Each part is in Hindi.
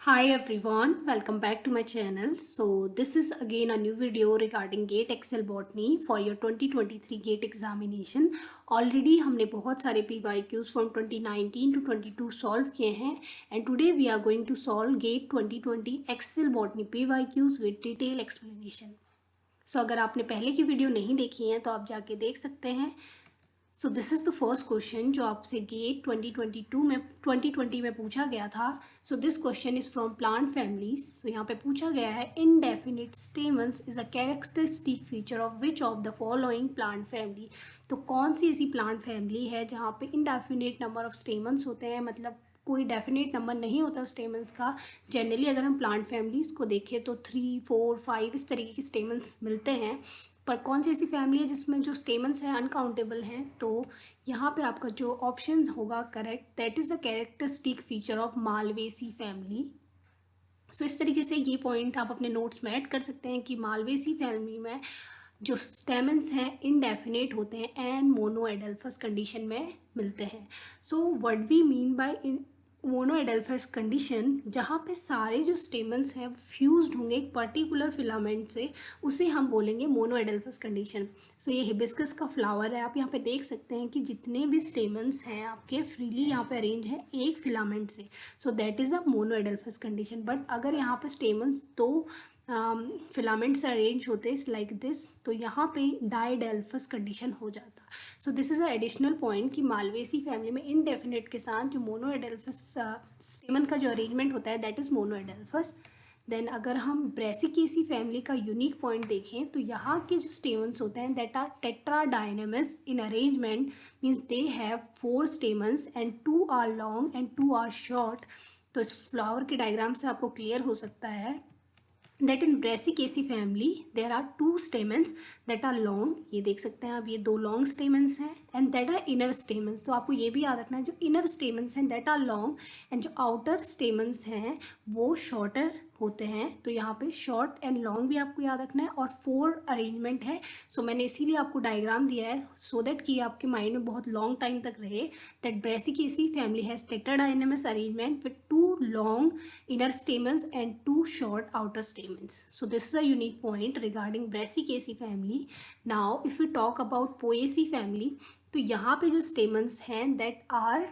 Hi everyone, welcome back to my channel. So this is again a new video regarding GATE Excel Botany for your 2023 GATE examination. Already हमने बहुत सारे PYQs from 2019 to 22 solve किए हैं and today we are going to solve GATE 2020 Excel Botany PYQs with detailed explanation. So अगर आपने पहले की वीडियो नहीं देखी है तो आप जाके देख सकते हैं. So this is the first question जो आपसे गेट 2020 में पूछा गया था. So this question is from plant families. So यहाँ पे पूछा गया है indefinite stamens is a characteristic feature of which of the following plant family. तो कौन सी ऐसी प्लांट फैमिली है जहाँ पे इनडेफिनिट नंबर ऑफ स्टेमन्स होते हैं, मतलब कोई डेफिनेट नंबर नहीं होता स्टेमन्स का. जनरली अगर हम प्लांट फैमिलीज़ को देखें तो 3, 4, 5 इस तरीके के स्टेमन्स मिलते हैं. पर कौन सी ऐसी फैमिली है जिसमें जो स्टेमन्स हैं अनकाउंटेबल हैं. तो यहाँ पे आपका जो ऑप्शन होगा correct, that is a characteristic feature of Malvaceae family. So इस तरीके से ये पॉइंट आप अपने नोट्स में ऐड कर सकते हैं कि मालवेसी फैमिली में जो स्टेमन्स हैं इनडेफिनेट होते हैं एंड मोनोएडल्फस कंडीशन में मिलते हैं. So what we mean by monoadelphous condition, जहाँ पे सारे जो स्टेमन्स हैं फ्यूज्ड होंगे एक पर्टिकुलर फिलामेंट से, उसे हम बोलेंगे मोनोएडल्फस कंडीशन. सो ये हिबिस्कस का फ्लावर है. आप यहाँ पे देख सकते हैं कि जितने भी स्टेमन्स हैं आपके फ्रीली यहाँ पे अरेंज हैं एक फिलामेंट से. So that is a monoadelphous condition. But अगर यहाँ पे स्टेमन्स दो फिलामेंट्स अरेंज होते लाइक दिस, तो यहाँ पे डाइडेल्फस कंडीशन हो जाता. So this is a additional point कि मालवेसी फैमिली में इनडेफिनेट के साथ जो मोनोएडल्फस स्टेमन का जो अरेंजमेंट होता है दैट इज़ मोनोएडल्फस. देन अगर हम ब्रेसिकेसी फैमिली का यूनिक पॉइंट देखें तो यहाँ के जो स्टेमन्स होते हैं that are tetradynamous in arrangement, means they have 4 stamens and 2 are long and 2 are short. तो इस फ्लावर के डायग्राम से आपको क्लियर हो सकता है that in Brassicaceae family there are 2 stamens that are long. ये देख सकते हैं आप, ये 2 long stamens हैं and that are inner stamens. तो आपको ये भी याद रखना है जो inner stamens हैं that are long and जो outer stamens हैं वो shorter होते हैं. तो यहाँ पे शॉर्ट एंड लॉन्ग भी आपको याद रखना है और 4 अरेंजमेंट है. सो मैंने इसीलिए आपको डायग्राम दिया है सो दैट कि आपके माइंड में बहुत लॉन्ग टाइम तक रहे. That Brassicaceae family has tetradynamous arrangement with 2 long inner stamens and 2 short outer stamens. So this is a unique point regarding Brassicaceae family. Now if we talk about Poaceae family, तो यहाँ पे जो stamens हैं that are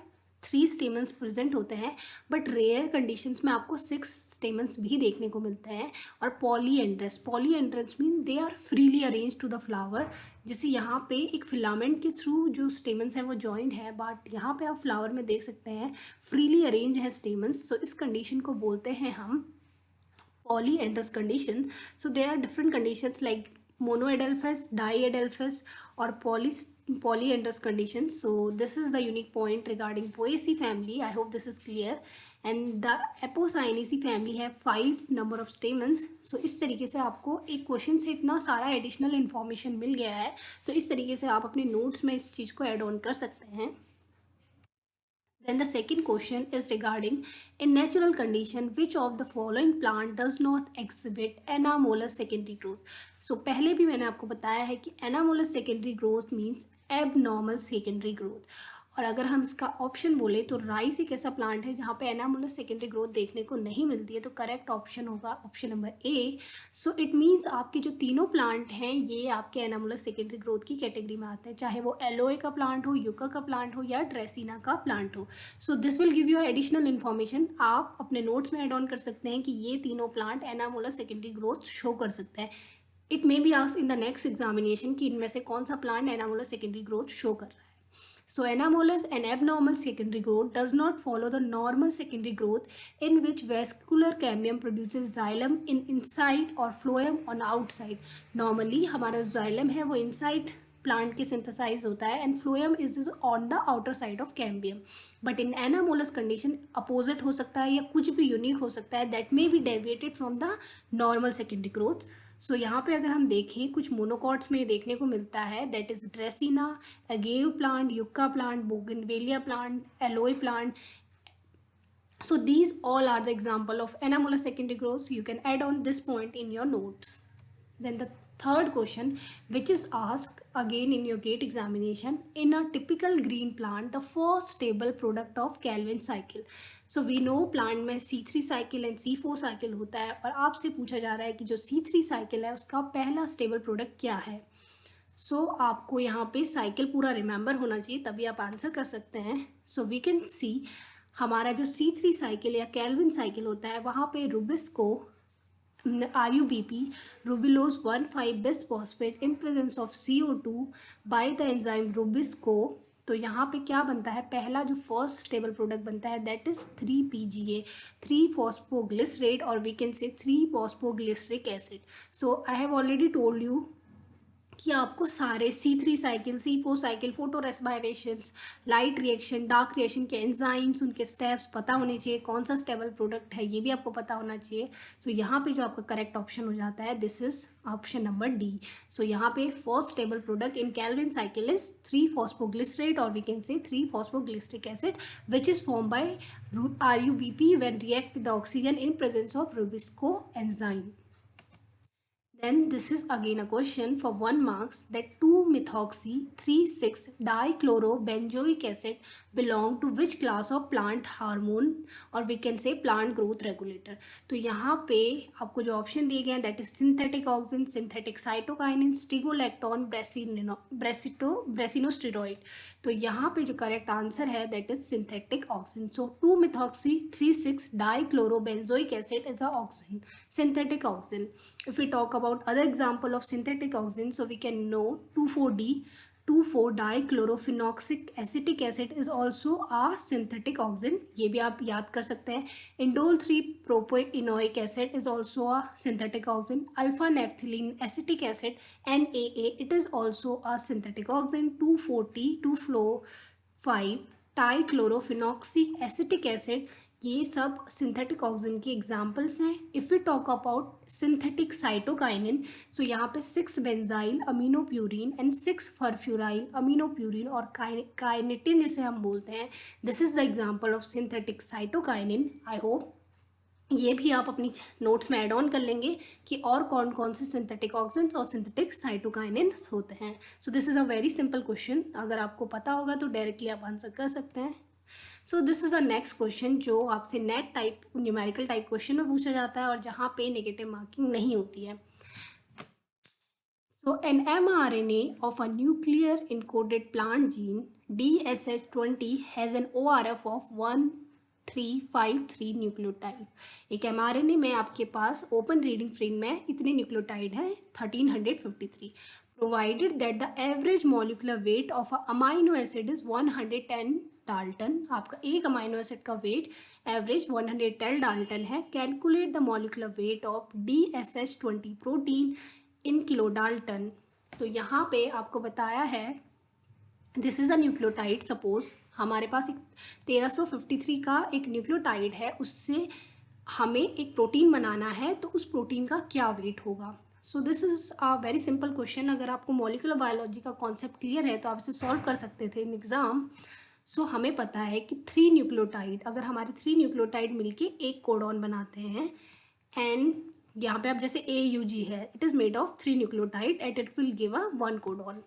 3 स्टेमन्स प्रेजेंट होते हैं, बट रेयर कंडीशंस में आपको 6 स्टेमन्स भी देखने को मिलते हैं. और polyandrous mean they are freely arrange to the flower. जैसे यहाँ पे एक फिलामेंट के थ्रू जो स्टेमन्स हैं वो जॉइंड है, बट यहाँ पे आप फ्लावर में देख सकते हैं फ्रीली अरेंज है स्टेमन्स. सो इस कंडीशन को बोलते हैं हम polyandrous condition. So there are different conditions like monoadelphous, diedelphous or polyandrous condition. So this is the unique point regarding Poaceae family. I hope this is clear. And the Apocynaceae family have 5 number of stamens. So इस तरीके से आपको एक क्वेश्चन से इतना सारा एडिशनल इन्फॉर्मेशन मिल गया है, तो इस तरीके से आप अपने नोट्स में इस चीज़ को ऐड ऑन कर सकते हैं. Then the second question is regarding in natural condition which of the following plant does not exhibit anamolous secondary growth. So पहले भी मैंने आपको बताया है कि anamolous secondary growth means abnormal secondary growth. और अगर हम इसका ऑप्शन बोले तो राइस एक ऐसा प्लांट है जहाँ पे एनामोलस सेकेंडरी ग्रोथ देखने को नहीं मिलती है. तो करेक्ट ऑप्शन होगा option number A. So it means आपके जो तीनों प्लांट हैं ये आपके एनामोलस सेकेंडरी ग्रोथ की कैटेगरी में आते हैं, चाहे वो एलोए का प्लांट हो, यूका का प्लांट हो या ड्रेसिना का प्लांट हो. So this will give you additional information. आप अपने नोट्स में एड ऑन कर सकते हैं कि ये तीनों plant anomalous secondary growth show कर सकते हैं. It may be asked in the next examination कि इनमें से कौन सा plant anomalous secondary growth show कर रहा है. So anomalous and abnormal secondary growth does not follow the normal secondary growth in which vascular cambium produces xylem in inside or phloem on outside. Normally हमारा xylem है वो inside प्लांट के सिंथेसाइज होता है and phloem is on the outer side of cambium. But in anomalous condition opposite हो सकता है या कुछ भी यूनिक हो सकता है that may be deviated from the normal secondary growth. So यहाँ पे अगर हम देखें कुछ मोनोकॉट्स में देखने को मिलता है that is ड्रेसिना, agave plant, yucca plant, bougainvillea plant, alloy plant. So these all are the example of anamorphic secondary growth. So you can add on this point in your notes. Then the Third question, which is asked again in your GATE examination, in a typical green plant, the first stable product of Calvin cycle. So we know plant में C3 cycle and C4 cycle होता है, और आपसे पूछा जा रहा है कि जो C3 cycle है उसका पहला stable product क्या है. सो आपको यहाँ पे साइकिल पूरा रिमेंबर होना चाहिए, तभी आप आंसर कर सकते हैं. सो वी कैन सी हमारा जो C3 साइकिल या कैल्विन साइकिल होता है वहाँ पे Rubisco RUBP rubulose 1,5 bisphosphate in presence of CO2 by the enzyme Rubisco. तो यहाँ पे क्या बनता है, पहला जो फर्स्ट स्टेबल प्रोडक्ट बनता है दैट इज 3PGA, 3-phosphoglycerate, और we can say 3-phosphoglyceric acid. So I have already told you कि आपको सारे C3 cycle, C4 cycle, photorespirations, light reaction, dark reaction के एंजाइम्स, उनके स्टेप्स पता होने चाहिए, कौन सा स्टेबल प्रोडक्ट है ये भी आपको पता होना चाहिए. सो यहाँ पे जो आपका करेक्ट ऑप्शन हो जाता है this is option number D. So यहाँ पे first stable product in Calvin cycle is 3-phosphoglycerate, और we can say 3-phosphoglyceric acid which is form by RUBP when react with the oxygen in presence of Rubisco enzyme. Then this is again a question for 1 marks, that 2-methoxy 3,6-dichlorobenzoic acid belong to which class of plant hormone, or we can say plant growth regulator. तो यहाँ पे आपको जो ऑप्शन दिए गए हैं that is synthetic auxin, synthetic cytokinin, strigolactone, brassinosteroid. तो यहाँ पे जो करेक्ट आंसर है that is synthetic auxin. So 2-methoxy 3,6-dichlorobenzoic acid is a oxin, synthetic oxin. If we talk about other example of synthetic oxin, so we can know 2,4-D, 2,4-dichlorophenoxic acetic acid is also a synthetic oxin. ये भी आप याद कर सकते हैं. Indole 3-propanoic acid is also a synthetic oxin. Alpha naphthalene acetic acid NAA, it is also a synthetic oxin. 2,4-T 2,4,5-trichlorophenoxic acetic acid, ये सब सिंथेटिक ऑक्सिन के एग्जाम्पल्स हैं. If you talk about synthetic cytokinin, so यहाँ पे 6-benzyl अमीनोप्यूरिन एंड 6-फरफ्यूराइल अमीनोप्यूरिन और काइनेटिन जिसे हम बोलते हैं, this is the example of synthetic cytokinin. I hope ये भी आप अपनी नोट्स में ऐड ऑन कर लेंगे कि और कौन कौन से सिंथेटिक ऑक्सिन्स और सिंथेटिक साइटोकाइनिन्स होते हैं. So this is a very simple question, अगर आपको पता होगा तो डायरेक्टली आप आंसर कर सकते हैं. So this is a next question जो आपसे net type numerical type question में पूछा जाता है और जहाँ पे नेगेटिव मार्किंग नहीं होती है. So an mRNA of a nuclear encoded plant gene DSH20 has an ORF of 1353 nucleotide. एक mRNA में आपके पास ओपन रीडिंग फ्रेम में इतने न्यूक्लियोटाइड है 1353, provided that the average molecular weight of a amino acid is 110 Dalton. आपका एक अमाइनो एसिड का वेट एवरेज 110 डाल्टन है. Calculate the molecular weight of DSH20 protein in kilo Dalton. तो यहाँ पे आपको बताया है this is a nucleotide. Suppose हमारे पास एक 1353 का एक न्यूक्लियोटाइड है, उससे हमें एक प्रोटीन बनाना है, तो उस प्रोटीन का क्या वेट होगा. सो this is a very simple question. अगर आपको मॉलिकुलर बायोलॉजी का कॉन्सेप्ट क्लियर है तो आप इसे सॉल्व कर सकते थे इन एग्ज़ाम. सो हमें पता है कि 3 न्यूक्लियोटाइड, अगर हमारे 3 न्यूक्लियोटाइड मिलके एक कोडॉन बनाते हैं, एंड यहाँ पे आप जैसे AUG है, it is made of 3 nucleotide and it will give a 1 codon.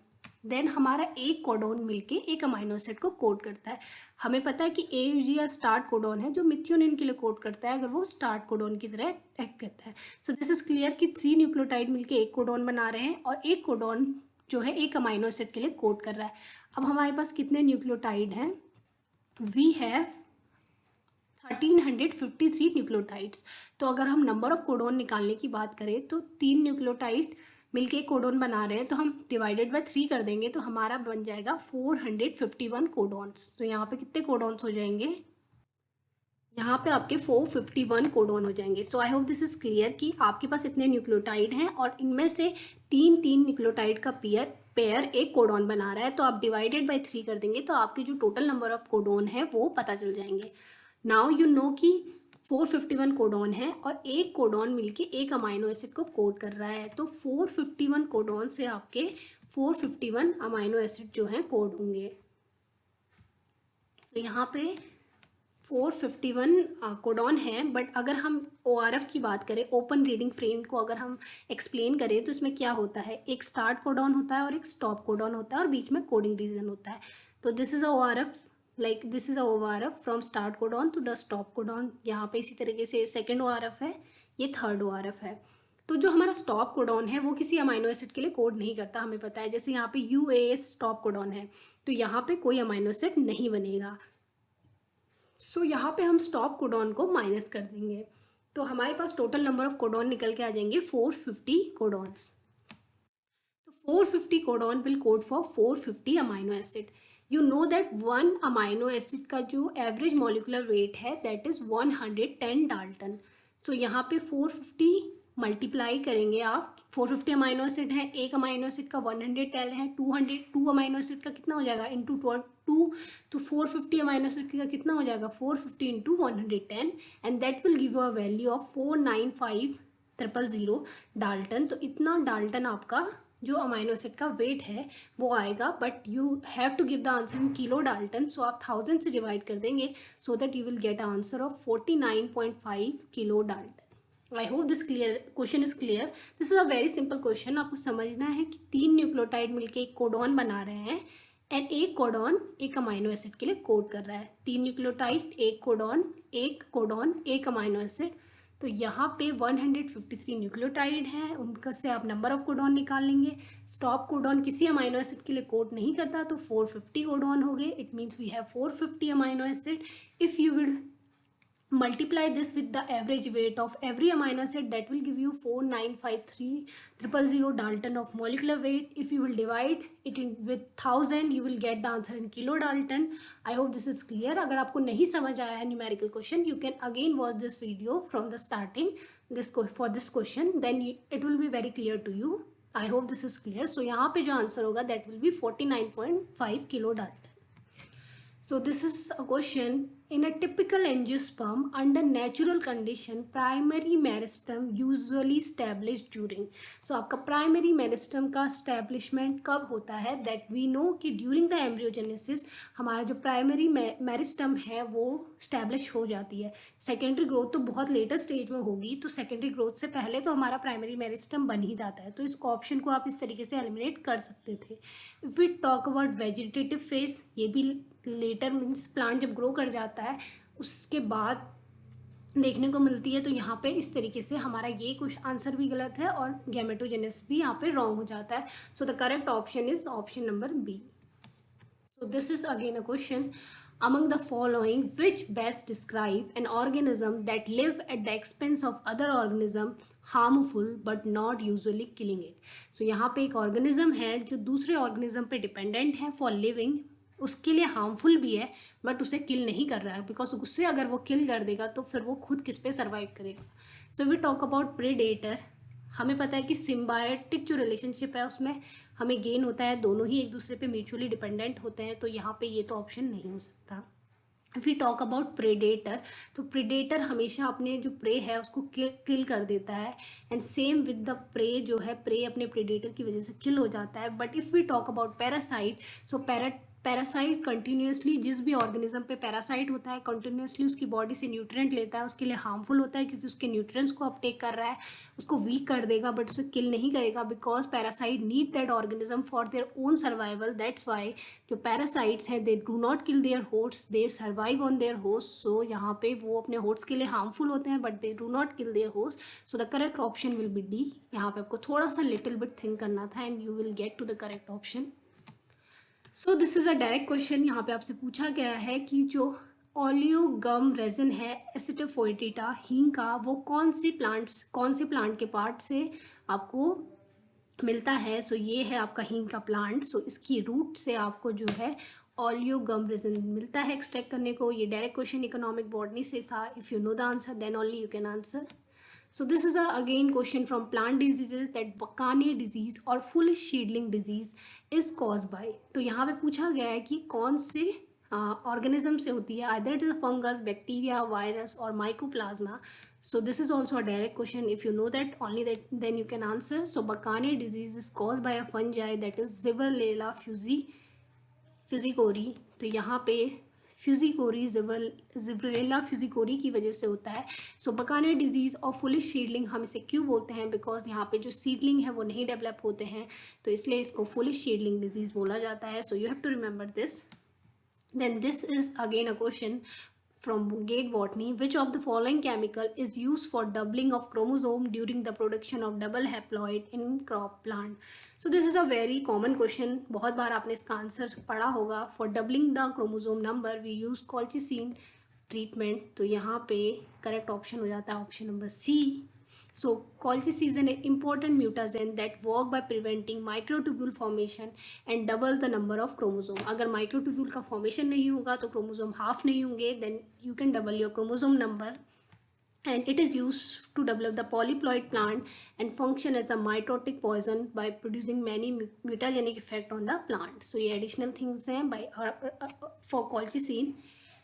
Then हमारा एक कोडॉन मिलके एक अमाइनो एसिड को कोड करता है. हमें पता है कि AUG या स्टार्ट कोडॉन है जो मिथ्योनिन के लिए कोड करता है, अगर वो स्टार्ट कोडॉन की तरह एक्ट करता है. सो दिस इज क्लियर कि 3 न्यूक्लियोटाइड मिलके एक कोडॉन बना रहे हैं और एक कोडॉन जो है एक अमाइनो एसिड के लिए कोड कर रहा है. अब हमारे पास कितने न्यूक्लियोटाइड हैं, वी हैव 1353 न्यूक्लियोटाइड्स. तो अगर हम नंबर ऑफ कोडॉन निकालने की बात करें तो 3 न्यूक्लियोटाइड मिलके कोडॉन बना रहे हैं, तो हम डिवाइडेड बाय 3 कर देंगे तो हमारा बन जाएगा 451 कोडॉन्स. तो यहाँ पे कितने कोडॉन्स हो जाएंगे, यहाँ पे आपके 451 कोडॉन हो जाएंगे. So I hope this is clear कि आपके पास इतने न्यूक्लियोटाइड हैं और इनमें से 3 न्यूक्लियोटाइड का पेयर एक कोडॉन बना रहा है. तो आप डिवाइडेड बाय 3 कर देंगे तो आपके जो टोटल नंबर ऑफ कोडॉन है वो पता चल जाएंगे. नाउ यू नो कि 451 कोडॉन है और एक कोडॉन मिलके एक अमाइनो एसिड को कोड कर रहा है. तो 451 कोडॉन से आपके 451 अमाइनो एसिड जो हैं कोड होंगे. तो यहाँ पे 451 कोडॉन है, बट अगर हम ORF की बात करें, ओपन रीडिंग फ्रेम को अगर हम एक्सप्लेन करें तो इसमें क्या होता है, एक स्टार्ट कोडॉन होता है और एक स्टॉप कोडॉन होता है और बीच में कोडिंग रीजन होता है। तो this is a ORF, like this is a ORF from start codon to the stop codon. यहाँ पे इसी तरीके से सेकेंड ORF है, ये थर्ड ORF है। तो जो हमारा स्टॉप कोडॉन है वो किसी अमाइनो एसिड के लिए कोड नहीं करता, हमें पता है। जैसे यहाँ पे UAS स्टॉप कोडॉन है, तो यहाँ पे कोई अमाइनो एसिड नहीं बनेगा। सो यहाँ पे हम स्टॉप कोडॉन को माइनस कर देंगे, तो हमारे पास टोटल नंबर ऑफ कोडॉन निकल के आ जाएंगे 450 कोडॉन्स। तो 450 codon will code for 450 amino acid. You know that one amino acid का जो एवरेज मॉलिकुलर वेट है दैट इज 110 डाल्टन। सो यहाँ पे 450 मल्टीप्लाई करेंगे आप, 450 अमाइनो एसिड है, एक अमाइनो एसिड का 110 है, 202 अमाइनो एसिड का कितना हो जाएगा इंटू 2, तो 450 अमाइनो एसिड का कितना हो जाएगा 450 into 110, and that will give you a value of 495,000 Dalton. तो इतना डाल्टन आपका जो अमाइनो एसिड का वेट है वो आएगा, but you have to give the answer in kilodalton, so आप 1000 से डिवाइड कर देंगे so that you will get answer of 49.5 kilodalton. I hope this question is clear. This is a very simple question. आपको समझना है कि 3 न्यूक्लियोटाइड मिलके एक कोडॉन बना रहे हैं, एंड एक कोडॉन एक अमाइनो एसिड के लिए कोड कर रहा है। 3 न्यूक्लियोटाइड, एक कोडॉन एक अमाइनो एसिड। तो यहाँ पे 153 न्यूक्लियोटाइड हैं, उनका से आप नंबर ऑफ कोडॉन निकाल लेंगे। स्टॉप कोडॉन किसी अमाइनो एसिड के लिए कोड नहीं करता, तो 450 कोडॉन हो गए। It means we have 450 amino acid. If you will multiply this with the average weight of every amino acid, that will give you 4953000 Dalton of molecular weight. If you will divide it in with 1000, you will get the answer in kilo Dalton. I hope this is clear. अगर आपको नहीं समझ आया है numerical question, you can again watch this video from the starting for this question, then it will be very clear to you. I hope this is clear. So यहाँ पे जो आंसर होगा that will be 49.5 kilo Dalton. So this is a question. In a typical angiosperm, under natural condition, primary meristem usually established during. So आपका primary meristem का establishment कब होता है? That we know कि during the embryogenesis हमारा जो primary meristem है वो establish हो जाती है। Secondary growth तो बहुत later stage में होगी, तो secondary growth से पहले तो हमारा primary meristem बन ही जाता है। तो इस ऑप्शन को आप इस तरीके से eliminate कर सकते थे। If we talk about vegetative phase, ये भी लेटर मीन्स प्लांट जब ग्रो कर जाता है उसके बाद देखने को मिलती है। तो यहाँ पे इस तरीके से हमारा ये कुछ आंसर भी गलत है और गैमेटोजेनेसिस भी यहाँ पे रॉन्ग हो जाता है। So the correct option is option number B. So this is again a question. Among the following, which best describe an organism that live at the expense of other organism, harmful but not usually killing it? So यहाँ पे एक organism है जो दूसरे organism पे dependent है for living, उसके लिए हार्मफुल भी है बट उसे किल नहीं कर रहा है, बिकॉज उससे अगर वो किल कर देगा तो फिर वो खुद किस पे सर्वाइव करेगा। So we talk about predator. हमें पता है कि सिम्बायोटिक जो रिलेशनशिप है उसमें हमें गेन होता है, दोनों ही एक दूसरे पे म्यूचुअली डिपेंडेंट होते हैं, तो यहाँ पे ये तो ऑप्शन नहीं हो सकता। If we talk about predator, तो प्रेडेटर हमेशा अपने जो प्रे है उसको किल कर देता है, and same with the prey, जो है प्रे अपने प्रेडेटर की वजह से किल हो जाता है। But if we talk about parasite, so parasite continuously, जिस भी ऑर्गेनिज्म पे पैरासाइट होता है कंटिन्यूसली उसकी बॉडी से न्यूट्रिएंट लेता है, उसके लिए हार्मफुल होता है क्योंकि उसके न्यूट्रिएंट्स को अपटेक कर रहा है, उसको वीक कर देगा बट उसे किल नहीं करेगा, because parasite need that organism for their own survival. That's why जो पैरासाइट्स हैं they do not kill their hosts, they survive on their host. So यहाँ पे वो अपने होस्ट के लिए हार्मफुल होते हैं but they do not kill there host. So the correct option will be D. यहाँ पे आपको थोड़ा सा लिटिल बिट थिंक करना था and you will get to the correct option. So this is a direct question. यहाँ पे आपसे पूछा गया है कि जो ओलियोगम रेजिन है एसिटिफोइटिटा हींग का, वो कौन से प्लांट के पार्ट से आपको मिलता है। सो ये है आपका हींग का प्लांट। सो इसकी रूट से आपको जो है ओलियोगम रेजिन मिलता है एक्सट्रैक्ट करने को। ये डायरेक्ट क्वेश्चन इकोनॉमिक बॉटनी से था। If you know the answer then only you can answer. So this is again question from plant diseases that Buccaneer disease or foolish seedling disease is caused by। तो यहाँ पे पूछा गया है कि कौन से ऑर्गेनिज्म से होती है, either it is a fungus, bacteria, virus or mycoplasma। So this is also a direct question. If you know that, only that then you can answer। So Buccaneer disease is caused by a fungi that is Xylella fusaricoria। तो यहाँ पे फ्यूजिकोरी जिब्रेला फ्यूजिकोरी की वजह से होता है। सो बकाने डिजीज़ और फुलिश सीडलिंग हम इसे क्यों बोलते हैं, बिकॉज यहाँ पे जो सीडलिंग है वो नहीं डेवलप होते हैं, तो इसलिए इसको फुलिश सीडलिंग डिजीज़ बोला जाता है। So you have to remember this. Then this is again a question from Gate Botany. Which of the following chemical is used for doubling of chromosome during the production of double haploid in crop plant? So this is a very common question. बहुत बार आपने इसका आंसर पढ़ा होगा. For doubling the chromosome number we use colchicine treatment. तो यहाँ पे correct option हो जाता है option number C. So colchicine is an important mutagen that work by preventing microtubule formation and double the number of chromosome. अगर microtubule का formation नहीं होगा तो chromosome half नहीं होंगे, then you can double your chromosome number. And it is used to develop the polyploid plant and function as a mitotic poison by producing many mutagenic effect on the plant. So ये additional things हैं by for colchicine.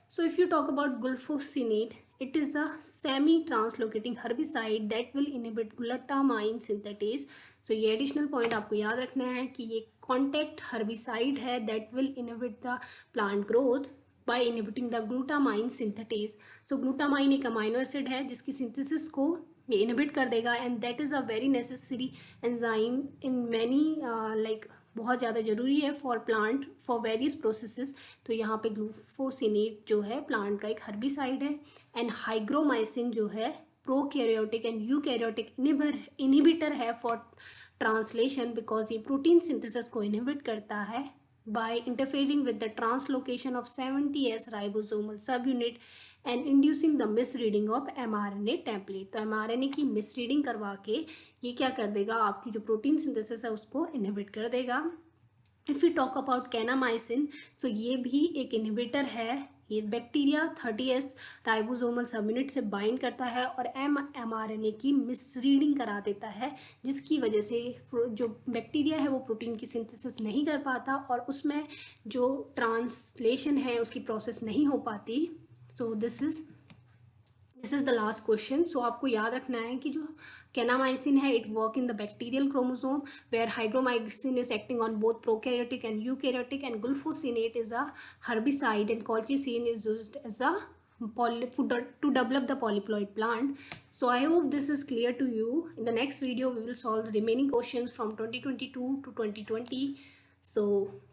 So if you talk about glufosinate, it is a semi-translocating herbicide that will inhibit glutamine synthetase. So ये additional point आपको याद रखना है कि ये contact herbicide है that will inhibit the plant growth by inhibiting the glutamine synthetase. So glutamine एक amino acid है जिसकी synthesis को ये inhibit कर देगा, and that is a very necessary enzyme in many like बहुत ज़्यादा ज़रूरी है for plant for various processes. तो यहाँ पे ग्लूफोसिनेट जो है प्लांट का एक हर्बिसाइड है, एंड हाइग्रोमाइसिन जो है प्रोकैरियोटिक एंड यूकैरियोटिक इनहिबिटर है फॉर ट्रांसलेशन, बिकॉज ये प्रोटीन सिंथेसिस को इनहिबिट करता है by interfering with the translocation of 70S ribosomal subunit and inducing the misreading of mRNA template. तो mRNA की misreading करवा के ये क्या कर देगा, आपकी जो प्रोटीन सिंथेसिस है उसको इनहिबिट कर देगा. If you talk about kanamycin, so ये भी एक इनहिबिटर है. ये बैक्टीरिया 30S राइबोसोमल सबयूनिट से बाइंड करता है और mRNA की मिसरीडिंग करा देता है, जिसकी वजह से जो बैक्टीरिया है वो प्रोटीन की सिंथेसिस नहीं कर पाता और उसमें जो ट्रांसलेशन है उसकी प्रोसेस नहीं हो पाती. So this is the last question. So आपको याद रखना है कि जो कैनामाइसिन है it work in the bacterial chromosome where hygromycin is acting on both prokaryotic and eukaryotic, and glufosinate is a herbicide and colchicine is used as a to develop the polyploid plant. So I hope this is clear to you. In the next video we will solve the remaining questions from 2022 to 2020. So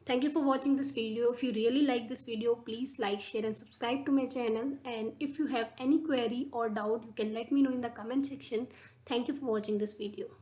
thank you for watching this video. If you really like this video, please like, share and subscribe to my channel, and if you have any query or doubt you can let me know in the comment section. Thank you for watching this video.